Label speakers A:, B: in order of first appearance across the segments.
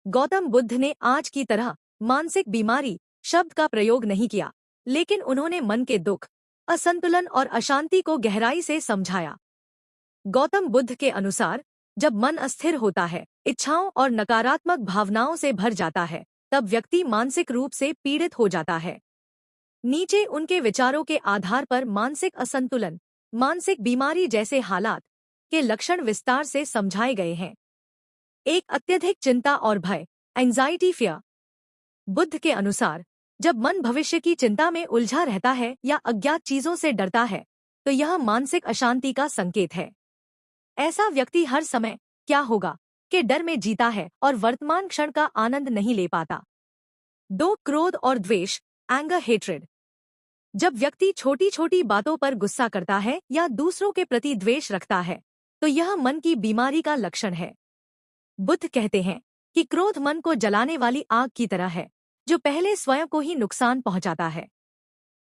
A: गौतम बुद्ध ने आज की तरह मानसिक बीमारी शब्द का प्रयोग नहीं किया, लेकिन उन्होंने मन के दुख, असंतुलन और अशांति को गहराई से समझाया। गौतम बुद्ध के अनुसार जब मन अस्थिर होता है, इच्छाओं और नकारात्मक भावनाओं से भर जाता है, तब व्यक्ति मानसिक रूप से पीड़ित हो जाता है। नीचे उनके विचारों के आधार पर मानसिक असंतुलन, मानसिक बीमारी जैसे हालात के लक्षण विस्तार से समझाए गए हैं। एक, अत्यधिक चिंता और भय, एंजाइटी फियर। बुद्ध के अनुसार जब मन भविष्य की चिंता में उलझा रहता है या अज्ञात चीजों से डरता है, तो यह मानसिक अशांति का संकेत है। ऐसा व्यक्ति हर समय क्या होगा के डर में जीता है और वर्तमान क्षण का आनंद नहीं ले पाता। 2, क्रोध और द्वेष, एंगर हेट्रेड। जब व्यक्ति छोटी छोटी बातों पर गुस्सा करता है या दूसरों के प्रति द्वेष रखता है, तो यह मन की बीमारी का लक्षण है। बुद्ध कहते हैं कि क्रोध मन को जलाने वाली आग की तरह है, जो पहले स्वयं को ही नुकसान पहुंचाता है।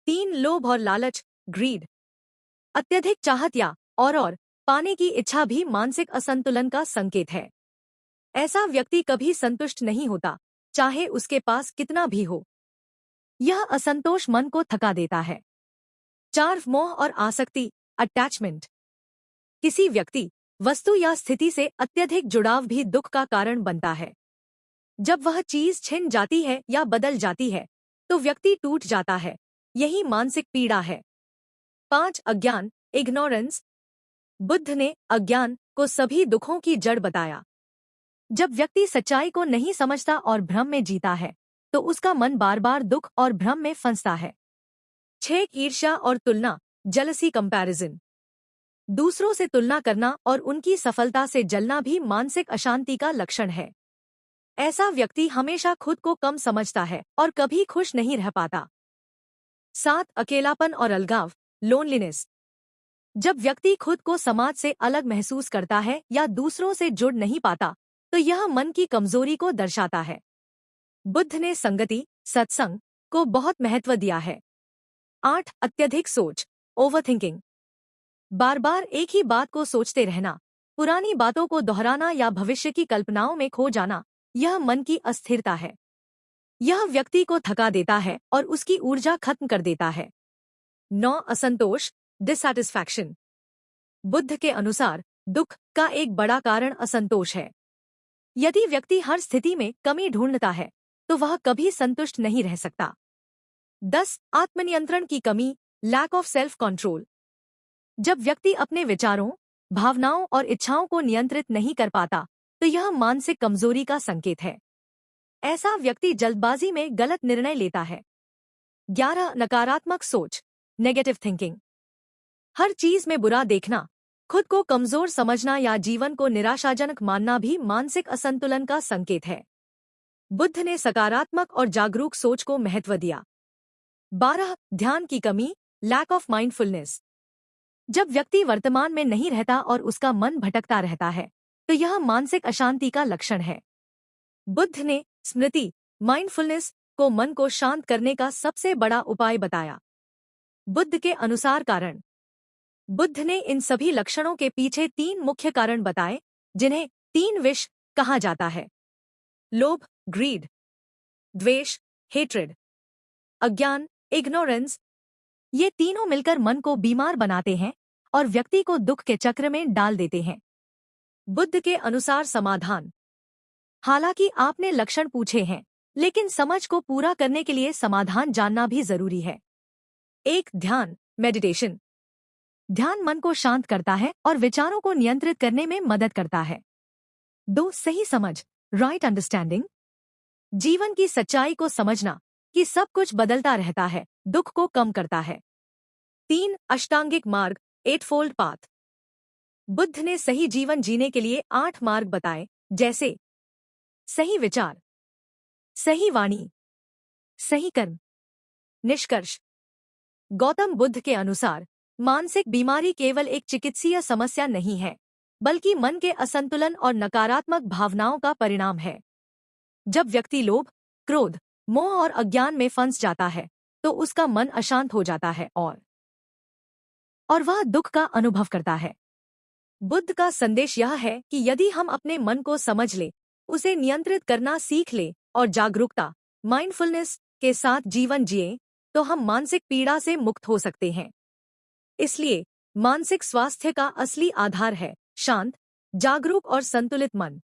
A: 3, लोभ और लालच, ग्रीड। अत्यधिक चाहत या और पाने की इच्छा भी मानसिक असंतुलन का संकेत है। ऐसा व्यक्ति कभी संतुष्ट नहीं होता, चाहे उसके पास कितना भी हो। यह असंतोष मन को थका देता है। 4, मोह और आसक्ति, अटैचमेंट। किसी व्यक्ति, वस्तु या स्थिति से अत्यधिक जुड़ाव भी दुख का कारण बनता है। जब वह चीज छिन जाती है या बदल जाती है, तो व्यक्ति टूट जाता है। यही मानसिक पीड़ा है। 5, अज्ञान, इग्नोरेंस। बुद्ध ने अज्ञान को सभी दुखों की जड़ बताया। जब व्यक्ति सच्चाई को नहीं समझता और भ्रम में जीता है, तो उसका मन बार बार दुख और भ्रम में फंसता है। 6, ईर्ष्या और तुलना, जेलसी कंपैरिजन। दूसरों से तुलना करना और उनकी सफलता से जलना भी मानसिक अशांति का लक्षण है। ऐसा व्यक्ति हमेशा खुद को कम समझता है और कभी खुश नहीं रह पाता। 7, अकेलापन और अलगाव, लोनलीनेस। जब व्यक्ति खुद को समाज से अलग महसूस करता है या दूसरों से जुड़ नहीं पाता, तो यह मन की कमजोरी को दर्शाता है। बुद्ध ने संगति, सत्संग को बहुत महत्व दिया है। 8, अत्यधिक सोच, ओवरथिंकिंग। बार बार एक ही बात को सोचते रहना, पुरानी बातों को दोहराना या भविष्य की कल्पनाओं में खो जाना, यह मन की अस्थिरता है। यह व्यक्ति को थका देता है और उसकी ऊर्जा खत्म कर देता है। 9, असंतोष, डिससैटिस्फैक्शन। बुद्ध के अनुसार दुख का एक बड़ा कारण असंतोष है। यदि व्यक्ति हर स्थिति में कमी ढूंढता है, तो वह कभी संतुष्ट नहीं रह सकता। 10, आत्मनियंत्रण की कमी, लैक ऑफ सेल्फ कंट्रोल। जब व्यक्ति अपने विचारों, भावनाओं और इच्छाओं को नियंत्रित नहीं कर पाता, तो यह मानसिक कमजोरी का संकेत है। ऐसा व्यक्ति जल्दबाजी में गलत निर्णय लेता है। 11, नकारात्मक सोच, नेगेटिव थिंकिंग। हर चीज में बुरा देखना, खुद को कमजोर समझना या जीवन को निराशाजनक मानना भी मानसिक असंतुलन का संकेत है। बुद्ध ने सकारात्मक और जागरूक सोच को महत्व दिया। 12, ध्यान की कमी, लैक ऑफ माइंडफुलनेस। जब व्यक्ति वर्तमान में नहीं रहता और उसका मन भटकता रहता है, तो यह मानसिक अशांति का लक्षण है। बुद्ध ने स्मृति, माइंडफुलनेस को मन को शांत करने का सबसे बड़ा उपाय बताया। बुद्ध के अनुसार कारण। बुद्ध ने इन सभी लक्षणों के पीछे 3 मुख्य कारण बताए, जिन्हें 3 विष कहा जाता है। लोभ, ग्रीड। द्वेष, हेट्रेड। अज्ञान, इग्नोरेंस। ये तीनों मिलकर मन को बीमार बनाते हैं और व्यक्ति को दुख के चक्र में डाल देते हैं। बुद्ध के अनुसार समाधान। हालांकि आपने लक्षण पूछे हैं, लेकिन समझ को पूरा करने के लिए समाधान जानना भी जरूरी है। 1, ध्यान, मेडिटेशन। ध्यान मन को शांत करता है और विचारों को नियंत्रित करने में मदद करता है। 2, सही समझ, राइट अंडरस्टैंडिंग। जीवन की सच्चाई को समझना कि सब कुछ बदलता रहता है, दुख को कम करता है। 3, अष्टांगिक मार्ग, 8 पाथ। बुद्ध ने सही जीवन जीने के लिए 8 मार्ग बताए, जैसे सही विचार, सही वाणी, सही कर्म, निष्कर्ष। गौतम बुद्ध के अनुसार मानसिक बीमारी केवल एक चिकित्सीय समस्या नहीं है, बल्कि मन के असंतुलन और नकारात्मक भावनाओं का परिणाम है। जब व्यक्ति लोभ, क्रोध, मोह और अज्ञान में फंस जाता है, तो उसका मन अशांत हो जाता है और वह दुख का अनुभव करता है। बुद्ध का संदेश यह है कि यदि हम अपने मन को समझ लें, उसे नियंत्रित करना सीख ले और जागरूकता, माइंडफुलनेस के साथ जीवन जिए, तो हम मानसिक पीड़ा से मुक्त हो सकते हैं। इसलिए मानसिक स्वास्थ्य का असली आधार है शांत, जागरूक और संतुलित मन।